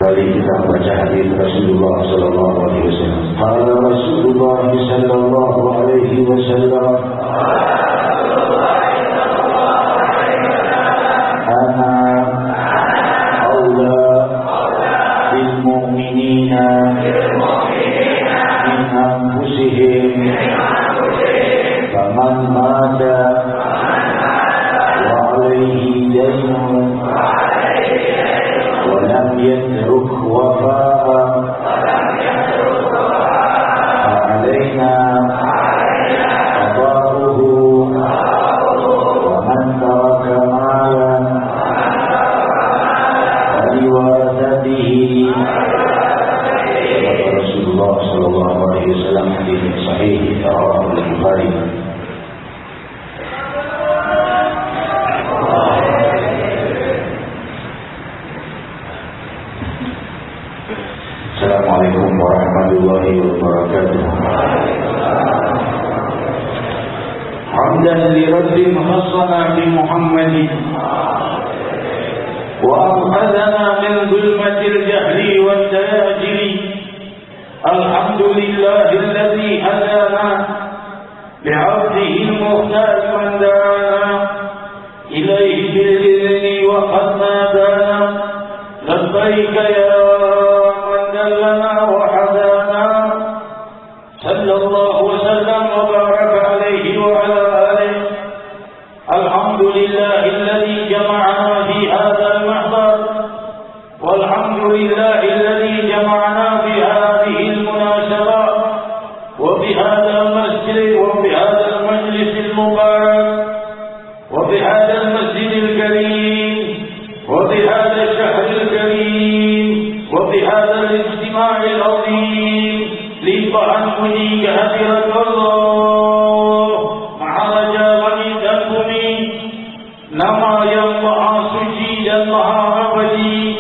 Kali kita membaca hadis Rasulullah sallallahu alaihi wasallam. Qala Rasulullah sallallahu alaihi wasallam, ana aula bil mu'minina min anfusihim faman mata wa alaihi daynun ولم يترك وفاء فعلينا قضاؤه ومن ترك مالا فلورثته. رسول الله صلى الله عليه وسلم حديث صحيح رواه البخاري. Assalamualaikum warahmatullahi wabarakatuh. Hamdan li rabbin khassana bi Muhammadin wa akhadana min zulmatil jahli wal tajili. Alhamdulillahi alladhi hadana li'abdihi al-muhtaj man da'ana ilayhi bil-idhni wa qad nadana labbaika ya لنا وحدانا صلى الله وسلم وبارك عليه وعلى آله. الحمد لله الذي جمعنا في هذا المحضر والحمد لله الذي جمعنا في هذه المناسبة وفي هذا المسجد وفي هذا المجلس المبارك وفي هذا المسجد الكريم وفي هذا الشهر الكريم وفي هذا الاجتماع العظيم لتأمل كهدرة الله مع رجاء تكوني nama yang maha suci dan maha abadi.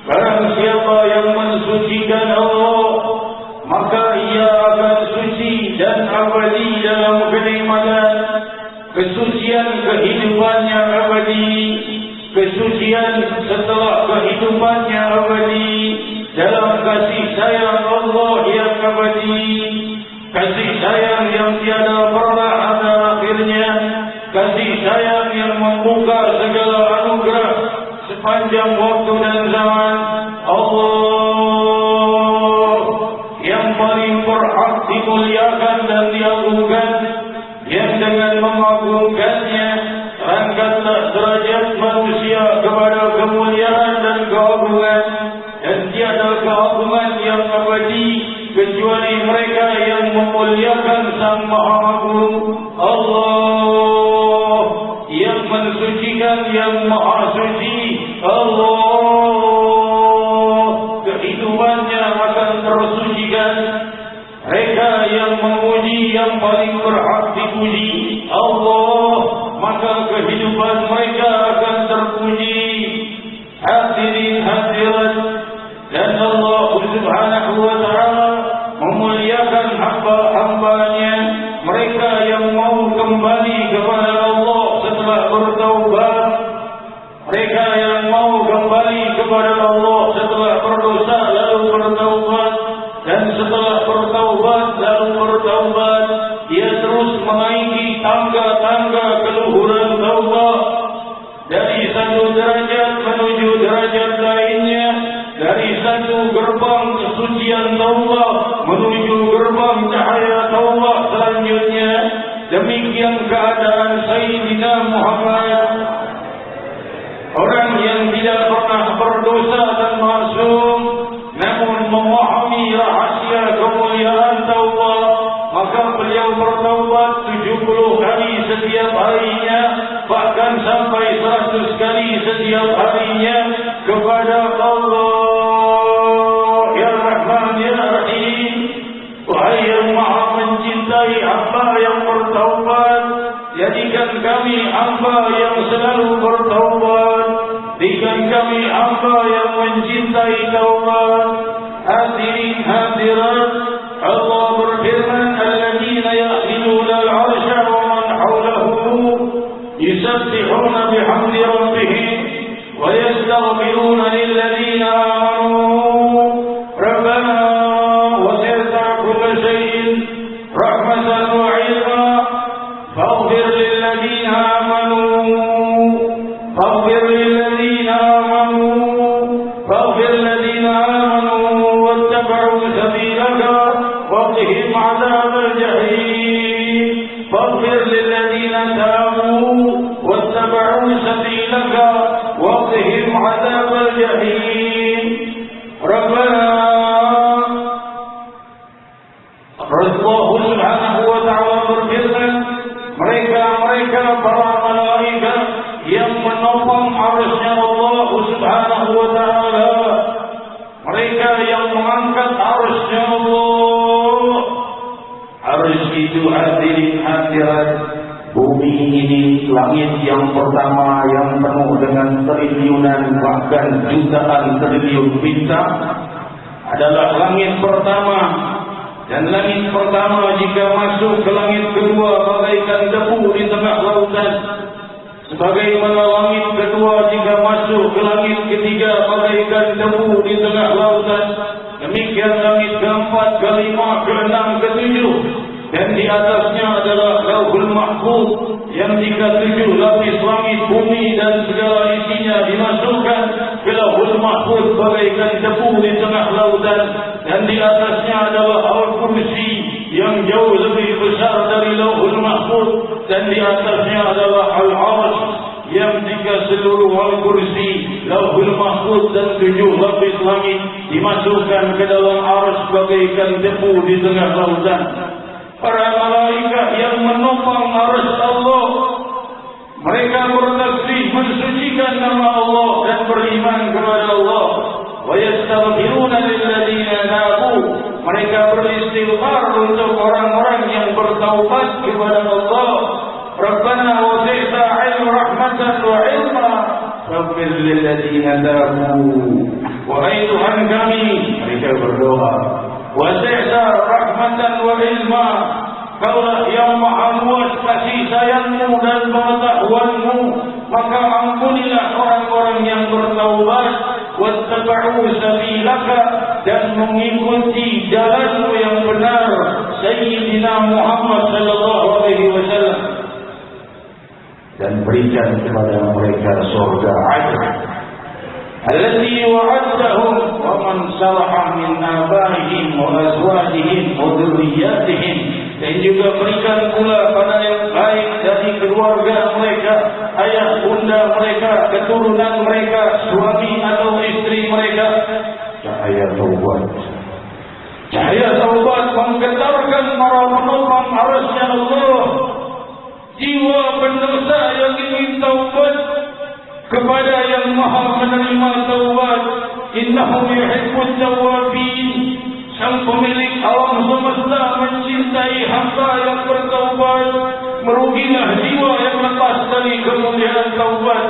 Barang siapa yang mensucikan Allah, maka ia akan suci dan abadi dalam kenikmatan. Kesucian kehidupannya abadi, kesucian setelah kehidupannya abadi, dalam kasih sayang Allah yang abadi, kasih sayang yang tiada pernah ada akhirnya, kasih sayang yang membuka segala anugerah sepanjang waktu dan zaman. Allah yang paling berhak dimuliakan dan diagungkan, yang dengan mengagungkannya angkatlah derajat manusia kepada kemuliaan dan keagungan, dan tiada keagungan yang abadi kecuali mereka yang memuliakan Sang Maha Agung. Allah yang mensucikan yang Maha Suci. Allah kehidupannya akan tersucikan. Mereka yang memuji yang paling berhak dipuji Allah, maka kehidupan mereka akan terpuji. Hadirin hadirat, dan Allah Subhanahu wa ta'ala memuliakan hamba-hambanya, mereka yang mau kembali kepada Allah setelah bertaubat, mereka yang mau kembali kepada Allah setelah berdosa lalu bertaubat, dan setelah bertaubat lalu bertaubat, dia terus menaiki tangga-tangga keluhuran taubat, dari satu derajat menuju derajat lainnya, dari satu gerbang kesucian taubat menuju gerbang cahaya taubat selanjutnya. Demikian keadaan Sayyidina Muhammad, orang yang tidak pernah berdosa dan maksum, namun memahami rahasia kemuliaan taubat, maka beliau bertaubat 70 kali setiap harinya, bahkan sampai 100 kali setiap harinya kepada Allah. Ya Rahman Ya Rahim, wahai yang maha mencintai hamba yang bertaubat, jadikan kami hamba yang selalu bertaubat, jadikan kami hamba yang mencintai taubat. Hadirin hadirat, Allah berfirman, alladzina yahmiluna al-'arsha wa man hawlahu yusabbihuna bihamdi rabbihim wa yastaghfiruna lilladzina amanu واغفر الذين آمنوا واتبعوا سبيلك وقهم عذاب الجحيم فاغفر للذين تابوا واتبعوا سبيلك وقهم عذاب الجحيم ربنا Allah Subhanahu wa ta'ala berfirman, mereka para malaikat yang menopang arsy-Nya Allah Subhanahu wa ta'ala, mereka yang mengangkat arsy-Nya Allah. Arsy itu hadirat bumi ini, langit yang pertama yang penuh dengan triliunan bahkan jutaan triliun bintang adalah langit pertama. Dan langit pertama jika masuk ke langit kedua bagaikan debu di tengah lautan, sebagaimana langit kedua jika masuk ke langit ketiga bagaikan debu di tengah lautan, demikian langit keempat, kelima, keenam, ketujuh, dan di atasnya adalah Lauhul Mahfuz yang jika 7 lapis langit, bumi dan segala isinya dimasukkan ke Lauhul Mahfuz bagaikan debu di tengah lautan, dan di atasnya adalah Al-Kursi yang jauh lebih besar dari Lauhul Mahfuz, dan di atasnya adalah Al-Arsy yang jika seluruh Al-Kursi, Lauhul Mahfuz dan 7 lapis langit dimasukkan ke dalam Arsy bagaikan debu di tengah lautan. Para malaikat yang menopang arsy Allah, mereka bertasbih mensucikan nama Allah dan beriman kepada Allah. Wa yastaghfiruna lilladzina tabu, mereka beristighfar untuk orang-orang yang bertaubat kepada Allah. Rabbana wasi'ta 'ilma rahmatan wa 'ilma faghfir lilladzina tabu. Wahai Tuhan kami, mereka berdoa, wasi'ta rahmatan wa 'ilma, Kaulah yang maha luas kasih sayangmu dan pengetahuanmu, maka ampunilah orang-orang yang bertaubat, wattaba'u sabilaka, dan mengikuti jalanmu yang benar, Sayyidina Muhammad sallallahu alaihi wasallam, dan berikan kepada mereka surga Adn allati wa'adtahum wa man salaha min abaihim wa azwajihim wa dzurriyyatihim, dan juga berikan pula pada yang baik dari keluarga mereka, ayah bunda mereka, keturunan mereka, suami atau istri mereka. Cahaya taubat menggetarkan para penopang arsy Allah. Jiwa pendosa yang ingin taubat kepada yang maha menerima taubat, innahu yuhibbut tawwabin, sang pemilik alam semesta mencintai hamba yang bertaubat. Merugilah jiwa yang lepas dari kemuliaan taubat.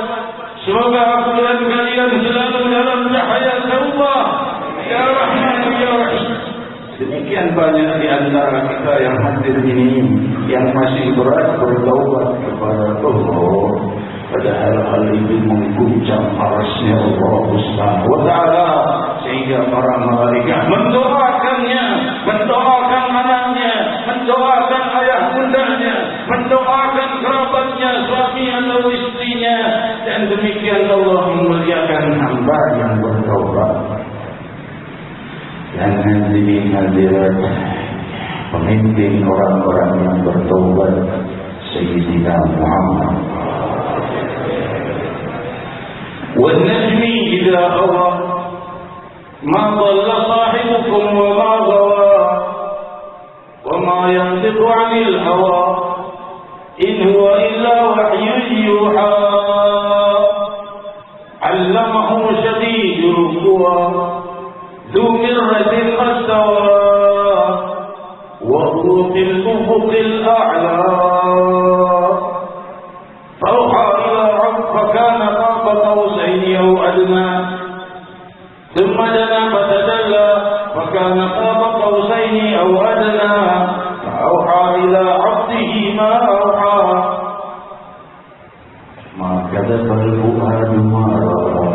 Semoga aku dan kalian selalu dalam cahaya taubat, ya Rahman ya Rahim. Demikian banyak di antara kita yang hadir ini yang masih berat bertaubat kepada Allah, padahal hal itu mengguncang arsy Allah Subhanahu wa ta'ala, sehingga para malaikat mendoakannya, mendoakan anaknya, mendoakan ayah bundanya, mendoakan kerabatnya, suami atau istrinya, dan demikian Allah memuliakan hamba yang bertaubat. Dan hadirin pemimpin orang-orang yang bertaubat, Sayyidina Muhammad. والنجم إذا هوى ما ضل صاحبكم وما غوى وما ينطق عن الهوى إن هو إلا وحي يوحى علمه شديد القوى ذو مرة فاستوى وهو في الأفق الأعلى فأوحى إلى ربه فكان قاب قوسين أو أدنى ثم دنا فتدلى فكان قاب قوسين أو أدنى فأوحى إلى عبده ما أوحى ما كذب الفؤاد ما رأى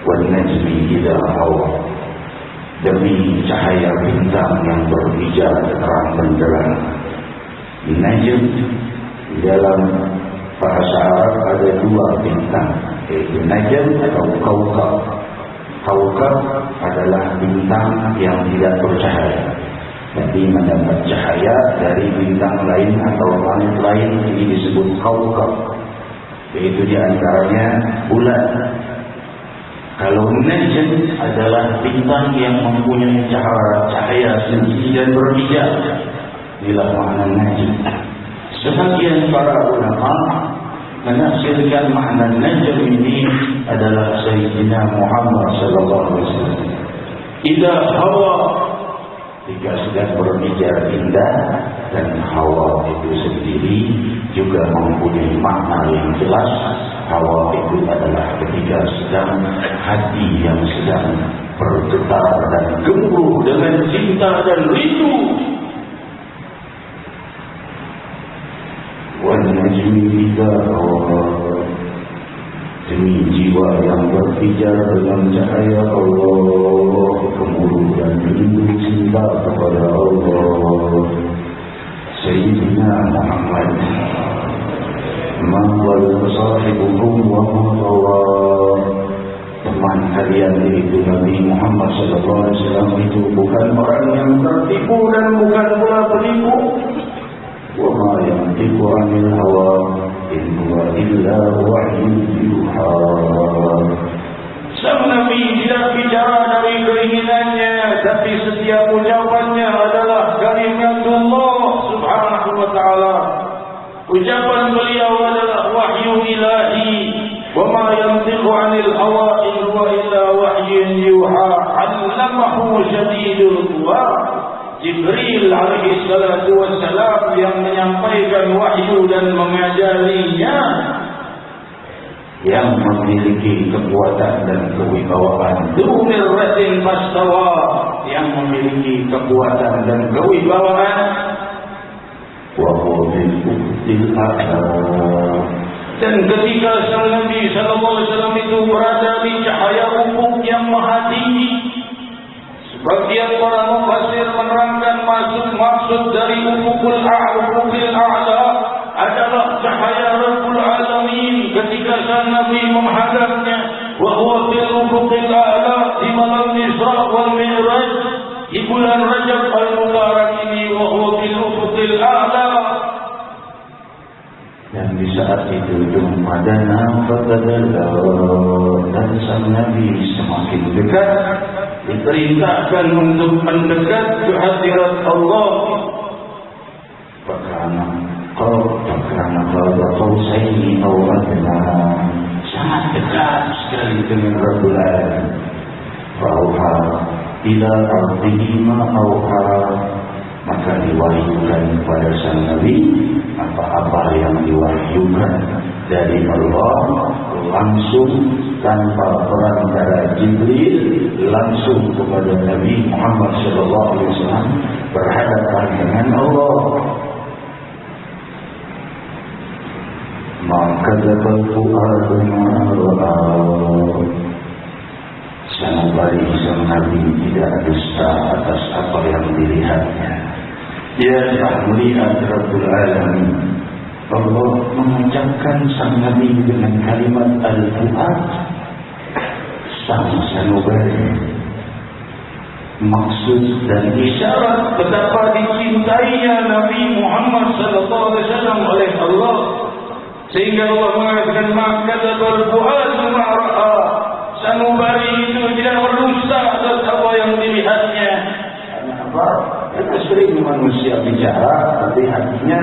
والنجم إذا هوى. Demi cahaya bintang yang berbijar terang benderang. Najm dalam bahasa Arab ada dua bintang, yaitu najm atau kaukab. Kaukab adalah bintang yang tidak bercahaya. Jadi mendapat cahaya dari bintang lain atau planet lain, ini disebut kaukab. Yaitu diantaranya bulan. Kalau najm adalah bintang yang mempunyai cahaya sendiri dan berbeda. Inilah makna najm. Sebagian para ulama menafsirkan makna najm ini adalah Sayyidina Muhammad sallallahu alaihi wasallam. Idza hawa, jika sedang berbicara indah, dan hawa itu sendiri juga mempunyai makna yang jelas. Hawa itu adalah ketika sedang hati yang sedang bergetar dan gemuruh dengan cinta dan rindu. Wan-najmi idza hawa, demi jiwa yang berpijar dengan cahaya Allah, gemuruh dan rindu cinta kepada Allah. Sayyidina Muhammad maqal sahibuhum wa Allah. Teman kalian itu Nabi Muhammad sallallahu alaihi wasallam itu bukan orang yang tertipu dan bukan pula penipu. Wa ma yantiqu 'anil hawa in huwa illa wahyun yuha. Sang Nabi tidak bicara dari keinginannya, tapi setiap ucapannya adalah kalimatullah subhanahu wa ta'ala. Ucapan beliau adalah wahyu ilahi. Wa ma yantiqu 'anil hawa in huwa illa wahyun yuha. 'allamahu shadidul quwa. Jibril alaihi salatu wassalam yang menyampaikan wahyu dan mengajarinya, yang memiliki kekuatan dan kewibawaan. Dzumiratin fastawa, yang memiliki kekuatan dan kewibawaan. Wa bil a'la. Dan ketika sang Nabi sallallahu alaihi wasallam itu berada di cahaya ufuk yang maha tinggi, sebagian para mufassir menerangkan maksud dari ufukul a'la adalah cahaya Rabbul Alamin ketika sang Nabi menghadapnya. Wa huwa fil ufukil a'la di malam Isra wal Mi'raj di bulan Rajab al-Mubarak ini. Wa huwa fil ufukil a'la. Dan di saat itu Jumadana fatadalla, dan sang Nabi semakin dekat, diperintahkan untuk mendekat ke hadirat Allah. Karena kalau Qausaini atau Adna, sangat dekat sekali dengan Rabbul Alamin. Fauha ila ardihi ma auha, maka diwahyukan kepada sang Nabi apa-apa yang diwahyukan dari Allah langsung tanpa perantara Jibril, langsung kepada Nabi Muhammad sallallahu alaihi wasallam berhadapan dengan Allah. Maka dapat fuad ma ra'a, sanubari sang Nabi tidak dusta atas apa yang dilihatnya. Dia telah melihat Rabbul Alamin. Allah mengucapkan sang Nabi dengan kalimat al-fuad, sang sanubari. Maksud dan isyarat betapa dicintainya Nabi Muhammad sallallahu alaihi wasallam oleh Allah, sehingga Allah mengatakan maka al-fuad ma ra'a, sanubari itu tidak berdusta atas apa yang dilihatnya. Apa? Karena sering manusia bicara, tapi hatinya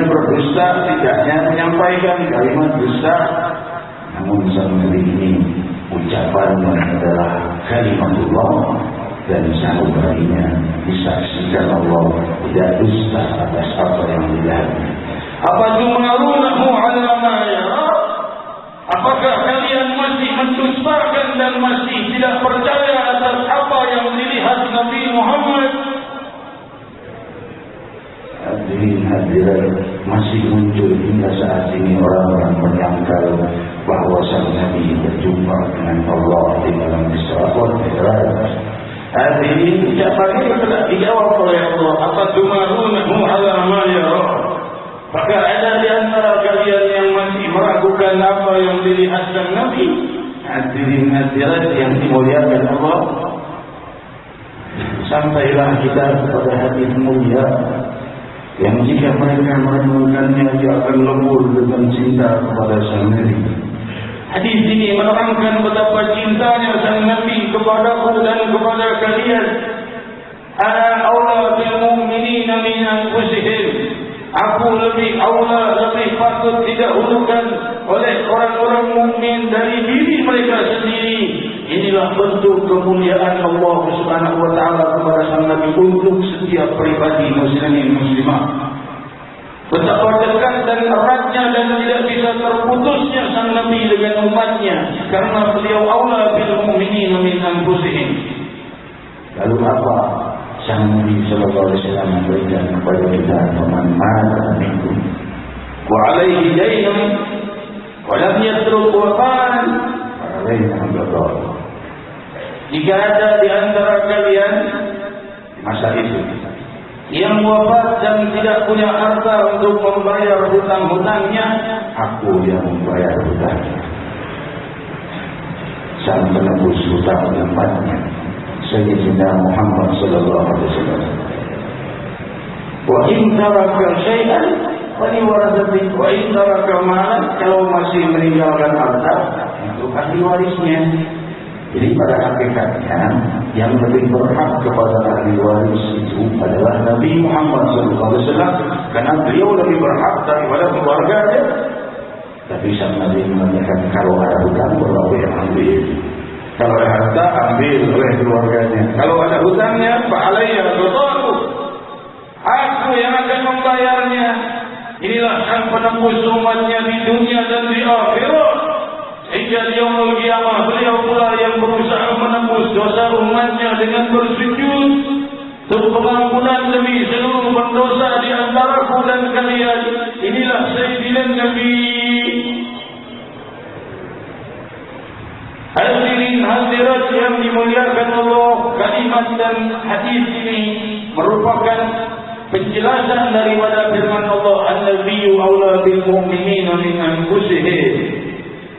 berdusta, tidaknya menyampaikan kalimat dusta. Namun sang Nabi ini ucapannya adalah kalimatullah, dan sanubarinya disaksikan Allah tidak dusta atas apa yang dilihatnya. Apa tumarunahu ala ma yara? Apakah kalian masih mendustakan dan masih tidak percaya atas apa yang dilihat Nabi Muhammad? Hadirin masih muncul hingga saat ini orang-orang menyangkal bahwa sang Nabi berjumpa dengan Allah di dalam Isra wal Mi'raj. Hadirin ucapannya telah dijawab oleh Allah. Apa tumarunahu ala ma yara? Maka ada di antara kalian yang masih meragukan apa yang dilihat sang Nabi. hadirin hadirat yang dimuliakan Allah, sampailah kita kepada hadis mulia yang jika mereka merenungkannya dia akan lebur dengan cinta kepada sang Nabi. Hadis ini menerangkan betapa cintanya sang Nabi kepadaku dan kepada kalian. Ana aula bil mu'minina min anfusihim. Aku lebih aula, lebih patut didahulukan oleh orang-orang mukmin dari diri mereka sendiri. Inilah bentuk kemuliaan Allah Subhanahu wa taala kepada sang Nabi untuk setiap pribadi muslimin muslimah. Betapa dekat dan eratnya dan tidak bisa terputusnya sang Nabi dengan umatnya karena beliau aula bil mu'minina min anfusihim. Lalu apa sang Nabi sallallahu alaihi wasallam memberikan kepada kita pemahaman itu? Wa alaihi daynun wa lam yatruk wafan. Jika ada di antara kalian masa itu yang wafat dan tidak punya harta untuk membayar hutang-hutangnya, aku yang membayar hutangnya. Sang penebus hutang umatnya Sayyidina Muhammad sallallahu alaihi wasallam. Wa in taraka syai'an faliwarathati wa in taraka malan, kalau masih meninggalkan harta untuk ahli warisnya. Jadi pada hakikatnya yang lebih berhak kepada ahli waris itu adalah Nabi Muhammad SAW, karena beliau lebih berhak daripada keluarganya. Tapi sang Nabi mengatakan kalau ada hutang boleh ambil, kalau ada harta ambil oleh keluarganya. Kalau ada hutangnya fa'alayya qada'u, aku yang akan membayarnya. Inilah sang penebus umatnya di dunia dan di akhirat. Hingga di yaumul qiyamah beliau pula yang berusaha menembus dosa umatnya dengan bersujud untuk pengampunan demi seluruh pendosa di antaraku dan kalian. Inilah Sayyidina Nabi. Hadirin hadirat yang dimuliakan Allah, kalimat dan hadis ini merupakan penjelasan daripada firman Allah, An-Nabiyyu aula bil mu'minina min anfusihim,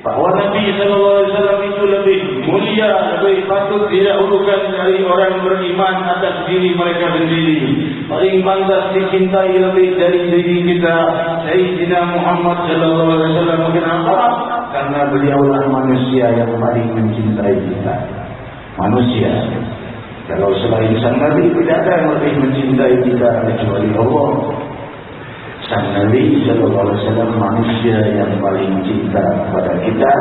bahwa Nabi SAW itu lebih mulia, lebih patut didahulukan dari orang beriman atas diri mereka sendiri. Paling pantas dicintai lebih dari diri kita Sayyidina Muhammad SAW. Kenapa? Karena beliaulah manusia yang paling mencintai kita. Manusia. Kalau selain sang Nabi tidak ada yang lebih mencintai kita kecuali Allah. Sang Nabi SAW manusia yang paling cinta kepada kita,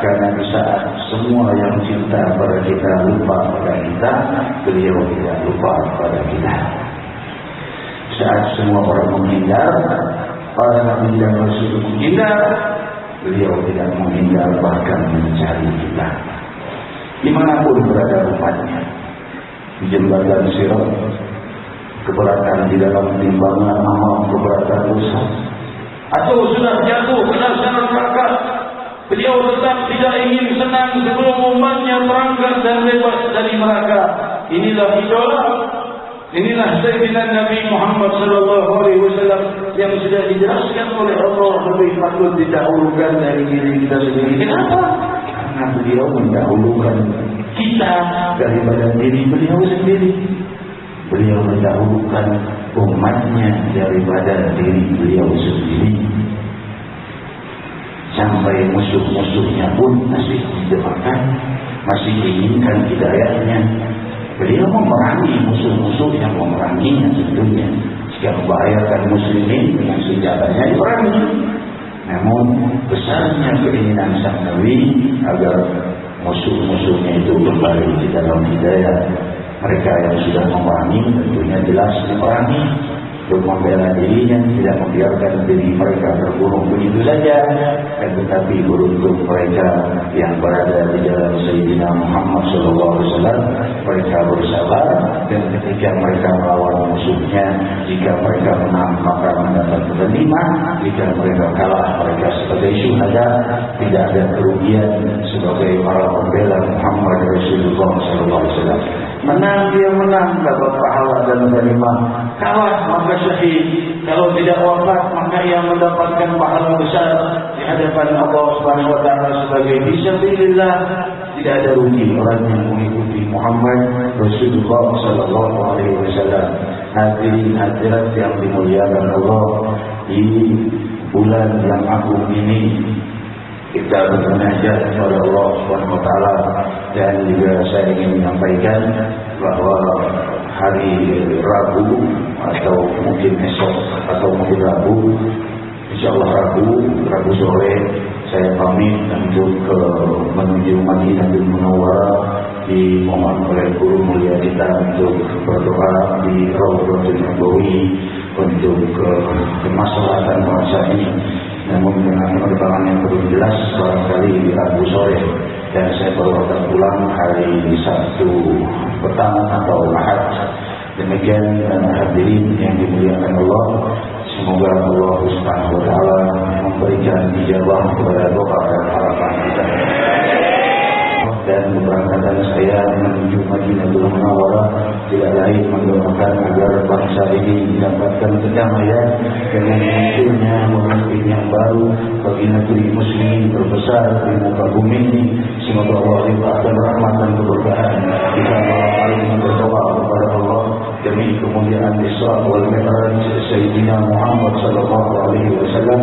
karena di saat semua yang cinta kepada kita lupa kepada kita, beliau tidak lupa kepada kita. Saat semua orang menghindar, para Nabi dan Rasul menghindar, beliau tidak menghindar, bahkan mencari kita. Dimanapun berada umatnya, di jembatan Sirat, keberatan di dalam timbangan amal, keberatan dosa, atau sudah jatuh ke dasar neraka, beliau tetap tidak ingin senang sebelum umatnya terangkat dan bebas dari neraka. Inilah idola, inilah Sayyidina Nabi Muhammad SAW yang sudah dijelaskan oleh Allah lebih patut didahulukan dari diri kita sendiri. Kenapa? Karena beliau mendahulukan kita daripada diri beliau sendiri. Beliau mendahulukan umatnya daripada diri beliau sendiri. Sampai musuh-musuhnya pun masih didoakan, masih diinginkan hidayahnya. Beliau memerangi musuh-musuh yang memeranginya tentunya. Jika membahayakan muslimin dengan senjatanya diperangi. Namun besarnya keinginan sang Nabi agar musuh-musuhnya itu kembali di dalam hidayah. Mereka yang sudah memerangi tentunya jelas diperangi untuk membela dirinya, tidak membiarkan diri mereka terbunuh begitu saja. Tetapi beruntung mereka yang berada di dalam Sayyidina Muhammad SAW, mereka bersabar, dan ketika mereka melawan musuhnya, jika mereka menang maka mendapat keganiman, jika mereka kalah mereka sebagai syuhada, tidak ada kerugian sebagai para pembela Muhammad Rasulullah SAW. Menang dia menang, dapat pahala dan ghanimah. Kalah maka syahid. Kalau tidak wafat maka ia mendapatkan pahala besar di di hadapan Allah Subhanahu wa taala sebagai fisabilillah, tidak ada rugi orang yang mengikuti Muhammad Rasulullah sallallahu alaihi wasallam. Hadirin hadirat yang dimuliakan Allah, di bulan yang agung ini kita bermunajat kepada Allah Subhanahu wa taala, dan juga saya ingin menyampaikan bahwa hari Rabu atau mungkin esok atau mungkin Rabu, insyaallah Rabu sore saya pamit untuk menuju Madinatul Munawwarah, dimohon oleh guru mulia kita untuk berdoa di Raudhatul Nabawi untuk kemaslahatan bangsa ini. Namun dengan penerbangan yang belum jelas, barangkali di Rabu sore, dan saya baru akan pulang hari Sabtu petang atau Ahad. Demikian hadirin yang dimuliakan Allah, semoga Allah Subhanahu wa taala memberikan ijabah kepada doa dan harapan kita. Dan keberangkatan saya menuju Madinatul Munawwarah tidak lain mendoakan agar bangsa ini mendapatkan kedamaian dengan munculnya pemimpin yang baru bagi negeri muslim terbesar di muka bumi ini. Semoga Allah limpahkan rahmat dan keberkahan. Kita saling berdoa kepada Allah demi kemuliaan Isra wal Mi'raj Sayyidina Muhammad sallallahu alaihi wasallam,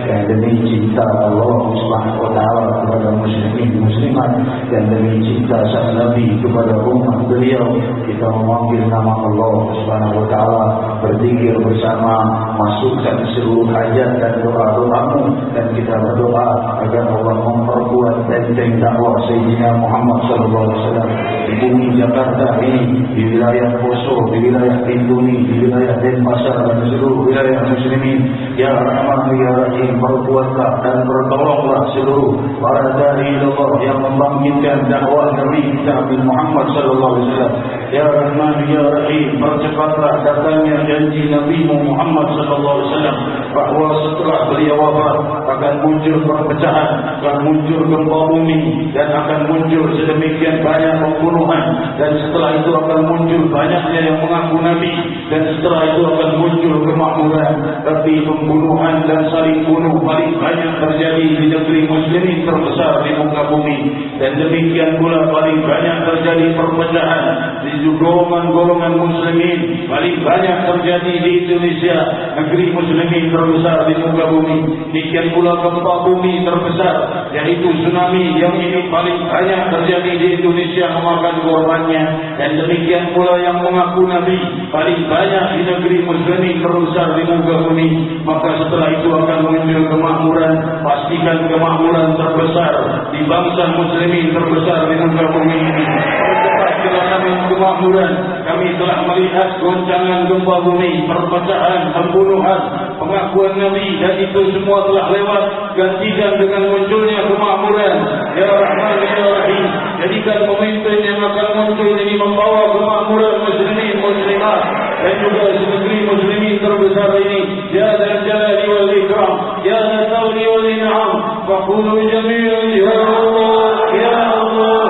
dan demi cinta Allah Subhanahu wa taala kepada muslimin muslimat, dan demi cinta sang Nabi kepada umat beliau, kita memanggil nama Allah Subhanahu wa taala, berzikir bersama, masukkan seluruh hajat dan doa-doamu, dan kita berdoa agar Allah memperkuat benteng dakwah Sayyidina Muhammad sallallahu alaihi wasallam di bumi Jakarta ini, di wilayah Poso, di wilayah Bintuni, di wilayah Denpasar, dan seluruh wilayah muslimin. Ya Rahman ya Rahim, perkuatlah dan bertolonglah seluruh para dai Allah yang membangkitkan dakwah Nabi Nabi Muhammad sallallahu alaihi wasallam. Ya Rahman ya Rahim, percepatlah datangnya janji Nabi Muhammad sallallahu alaihi wasallam bahwa setelah beliau wafat akan muncul perpecahan, akan muncul gempa bumi, dan akan muncul sedemikian banyak pembunuhan, dan setelah itu akan muncul banyaknya yang mengaku Nabi, dan setelah itu akan muncul kemakmuran. Tapi pembunuhan dan saling bunuh paling banyak terjadi di negeri muslimin terbesar di muka bumi, dan demikian pula paling banyak terjadi perpecahan di golongan-golongan muslimin, paling banyak terjadi di Indonesia, negeri muslimin terbesar di muka bumi. Demikian pula gempa bumi terbesar, yaitu tsunami, yang ini paling banyak terjadi di Indonesia memakan korbannya, dan demikian pula yang mengaku Nabi paling banyak di negeri muslimin terbesar di muka bumi. Maka setelah itu akan muncul kemakmuran, pastikan kemakmuran terbesar di bangsa muslimin terbesar di muka bumi ini. Percepat kedatangan kemakmuran. Kami telah melihat goncangan gempa bumi, perpecahan, pembunuhan, pengakuan Nabi, dan itu semua telah lewat. Gantikan dengan munculnya kemakmuran. Ya Rahman ya Rahim, jadikan pemimpin yang akan muncul ini membawa kemakmuran muslimin muslimat, dan juga negeri muslimin terbesar ini. Ya Dzal Jalali wal Ikram, ya Dzal Tawli wal In'am, faqulu jami'an ya Allah ya Allah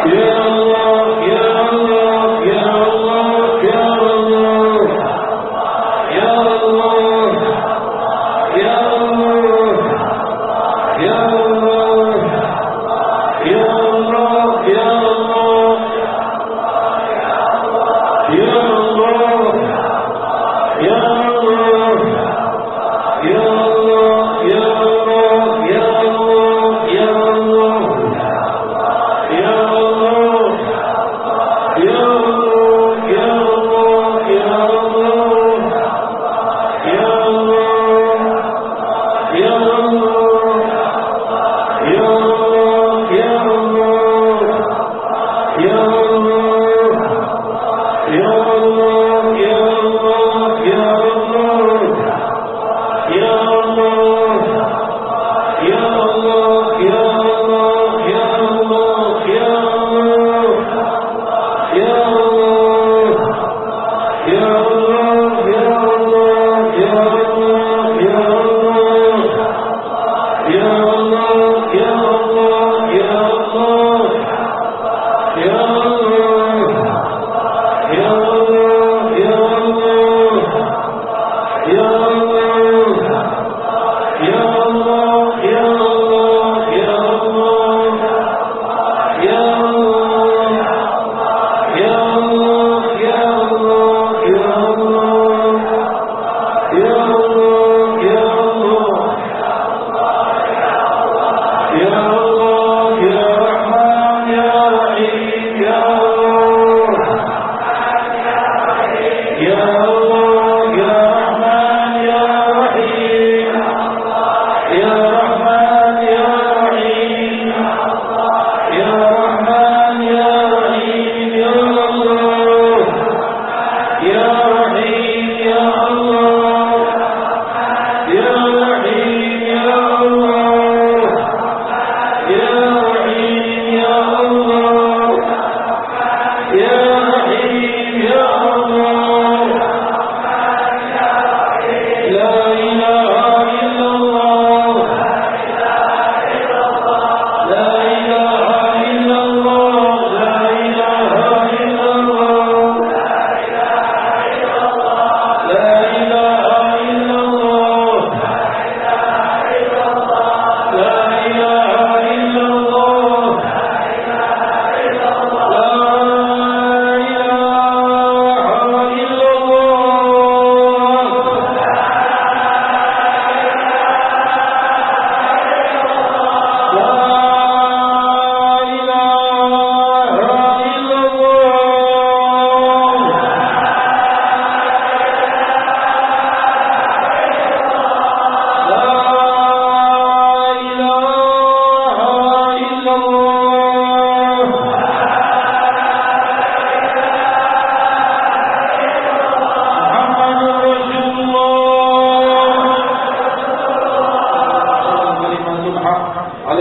ya Allah ya Allah ya Allah ya Allah ya Allah ya Allah ya Allah ya Allah ya Allah Ya Allah, Ya Allah, Ya Allah.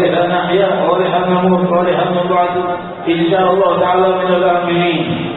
وإليها نحيا وإليها نموت وإليها نبعث إن شاء الله تعالى من الآمنين